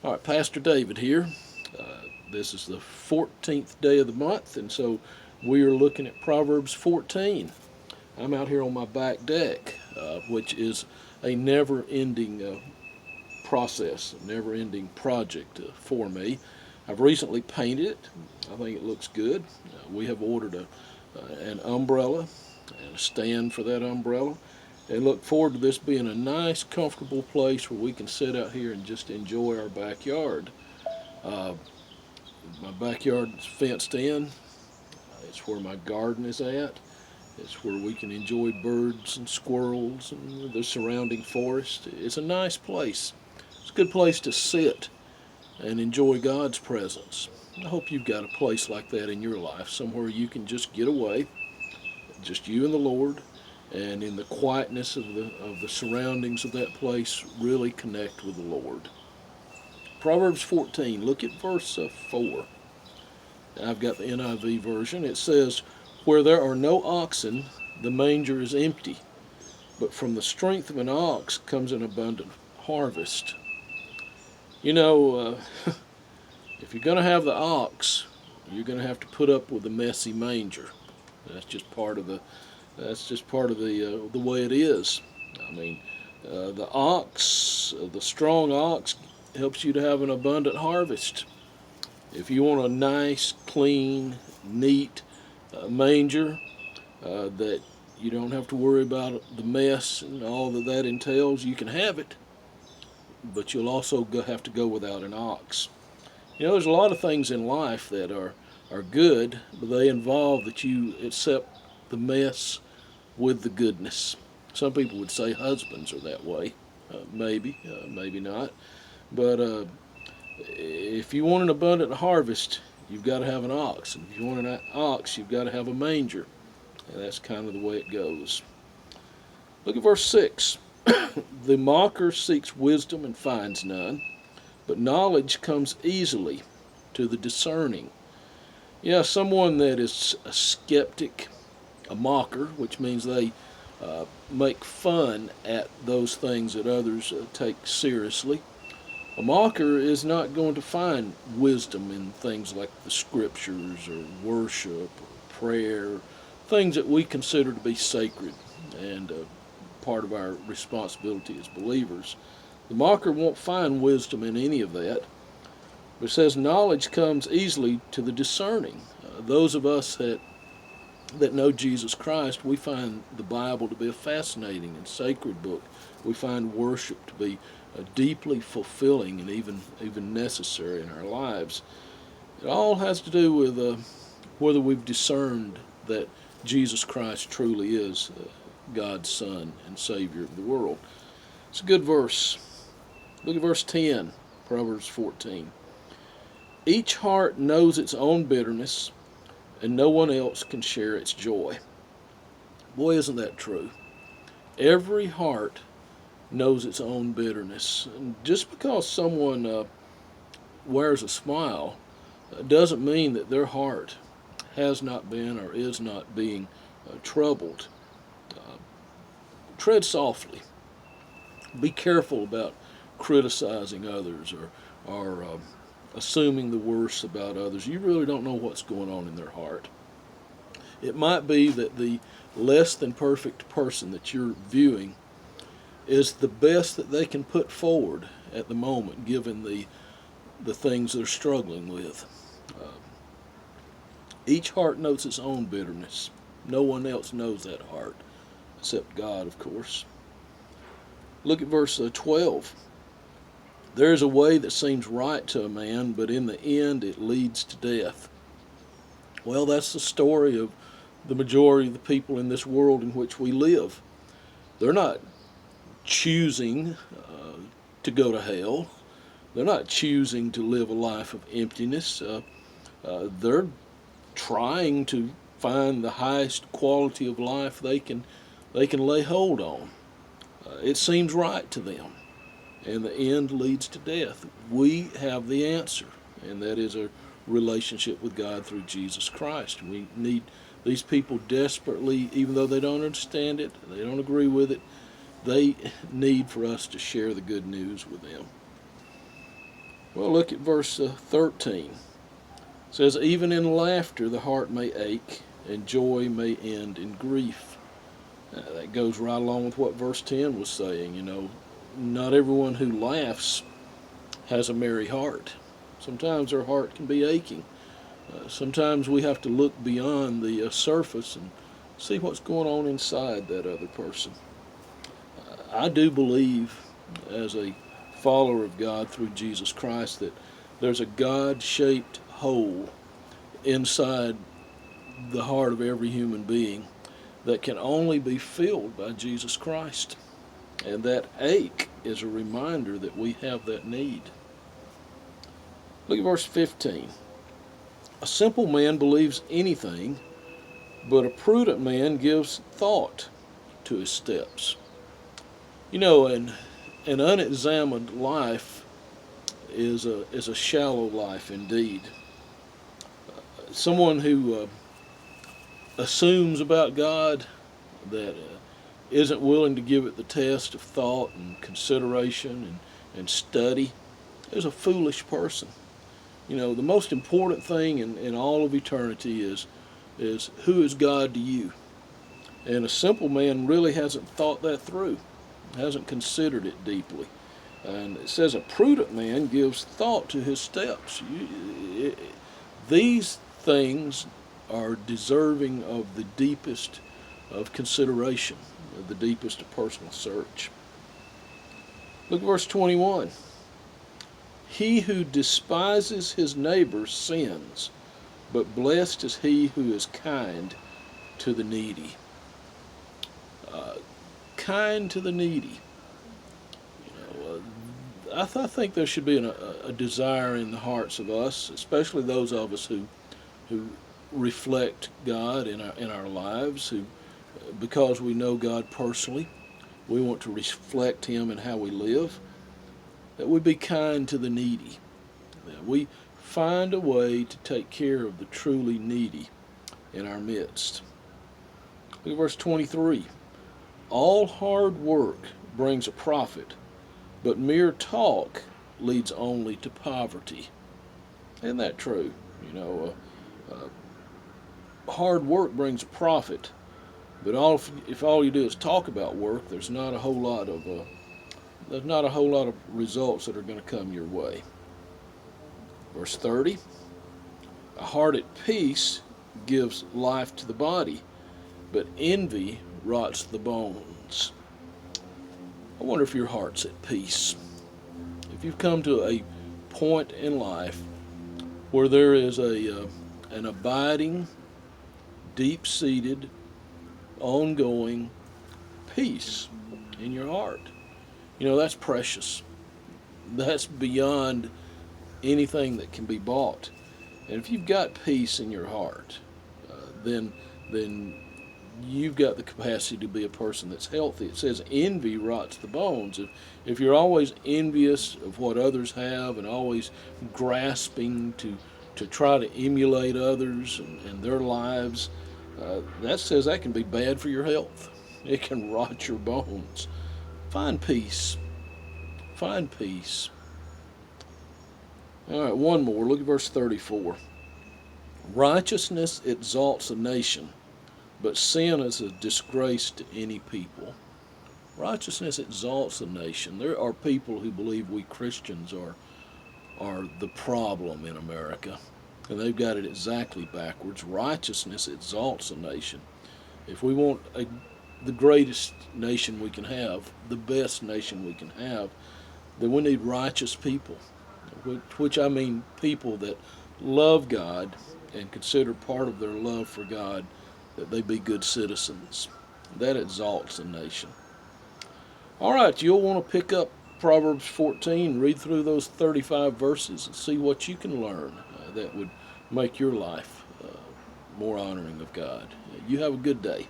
All right, Pastor David here. This is the 14th day of the month, and so we are looking at Proverbs 14. I'm out here on my back deck, which is a never ending process, a never ending project for me. I've recently painted it. I think it looks good. We have ordered an umbrella and a stand for that umbrella. And look forward to this being a nice, comfortable place where we can sit out here and just enjoy our backyard. Uh, my backyard is fenced in. It's where my garden is at. It's where we can enjoy birds and squirrels and the surrounding forest. It's a nice place. It's a good place to sit and enjoy God's presence. I hope you've got a place like that in your life, somewhere you can just get away, just you and the Lord, and in the quietness of the surroundings of that place, really connect with the Lord. Proverbs 14, look at verse 4. I've got the NIV version. It says, "Where there are no oxen, the manger is empty, but from the strength of an ox comes an abundant harvest." You know, if you're going to have the ox, you're going to have to put up with the messy manger. That's just part of the way it is. I mean, the strong ox, helps you to have an abundant harvest. If you want a nice, clean, neat manger that you don't have to worry about the mess and all that entails, you can have it, but you'll also have to go without an ox. You know, there's a lot of things in life that are good, but they involve that you accept the mess with the goodness. Some people would say husbands are that way. Maybe not. But if you want an abundant harvest, you've got to have an ox. And if you want an ox, you've got to have a manger. And that's kind of the way it goes. Look at verse 6. The mocker seeks wisdom and finds none, but knowledge comes easily to the discerning. Yeah, someone that is a skeptic, a mocker, which means they make fun at those things that others take seriously. A mocker is not going to find wisdom in things like the scriptures or worship or prayer, things that we consider to be sacred and part of our responsibility as believers. The mocker won't find wisdom in any of that. But it says knowledge comes easily to the discerning. Those of us that know Jesus Christ, we find the Bible to be a fascinating and sacred book. We find worship to be deeply fulfilling and even necessary in our lives. It all has to do with whether we've discerned that Jesus Christ truly is God's Son and Savior of the world. It's a good verse. Look at verse 10, Proverbs 14. Each heart knows its own bitterness, and no one else can share its joy. Boy, isn't that true? Every heart knows its own bitterness. And just because someone wears a smile doesn't mean that their heart has not been or is not being troubled. Tread softly. Be careful about criticizing others or assuming the worst about others. You really don't know what's going on in their heart. It might be that the less than perfect person that you're viewing is the best that they can put forward at the moment, given the things they're struggling with. Each heart knows its own bitterness. No one else knows that heart, except God, of course. Look at verse 12. There is a way that seems right to a man, but in the end it leads to death. Well, that's the story of the majority of the people in this world in which we live. They're not choosing to go to hell. They're not choosing to live a life of emptiness. They're trying to find the highest quality of life they can lay hold on. It seems right to them, and the end leads to death. We have the answer, and that is a relationship with God through Jesus Christ. We need these people desperately, even though they don't understand it, they don't agree with it, they need for us to share the good news with them. Well, look at verse 13. It says, even in laughter the heart may ache, and joy may end in grief. That goes right along with what verse 10 was saying. Not everyone who laughs has a merry heart. Sometimes their heart can be aching. Sometimes we have to look beyond the surface and see what's going on inside that other person. I do believe, as a follower of God through Jesus Christ, that there's a God-shaped hole inside the heart of every human being that can only be filled by Jesus Christ. And that ache is a reminder that we have that need. Look at verse 15. A simple man believes anything, but a prudent man gives thought to his steps. An unexamined life is a shallow life indeed. Someone who assumes about God, that isn't willing to give it the test of thought and consideration and study, is a foolish person. The most important thing in all of eternity is who is God to you? And a simple man really hasn't thought that through, hasn't considered it deeply. And it says a prudent man gives thought to his steps. These things are deserving of the deepest of consideration, the deepest of personal search. Look at verse 21. He who despises his neighbor sins, but blessed is he who is kind to the needy. Kind to the needy. I think there should be a desire in the hearts of us, especially those of us who reflect God in our lives, who, because we know God personally, we want to reflect Him in how we live, that we be kind to the needy, that we find a way to take care of the truly needy in our midst. Look at verse 23. All hard work brings a profit, but mere talk leads only to poverty. Isn't that true? Hard work brings a profit, but if all you do is talk about work, there's not a whole lot of results that are going to come your way. Verse 30. A heart at peace gives life to the body, but envy rots the bones. I wonder if your heart's at peace. If you've come to a point in life where there is an abiding, deep-seated, ongoing peace in your heart. That's precious. That's beyond anything that can be bought. And if you've got peace in your heart, then you've got the capacity to be a person that's healthy. It says envy rots the bones. If you're always envious of what others have and always grasping to try to emulate others and their lives, that says that can be bad for your health. It can rot your bones. Find peace. Find peace. All right, one more. Look at verse 34. Righteousness exalts a nation, but sin is a disgrace to any people. Righteousness exalts a nation. There are people who believe we Christians are the problem in America, and they've got it exactly backwards. Righteousness exalts a nation. If we want the greatest nation we can have, the best nation we can have, then we need righteous people, which I mean people that love God and consider part of their love for God that they be good citizens. That exalts a nation. All right, you'll want to pick up Proverbs 14, read through those 35 verses and see what you can learn that would make your life more honoring of God. You have a good day.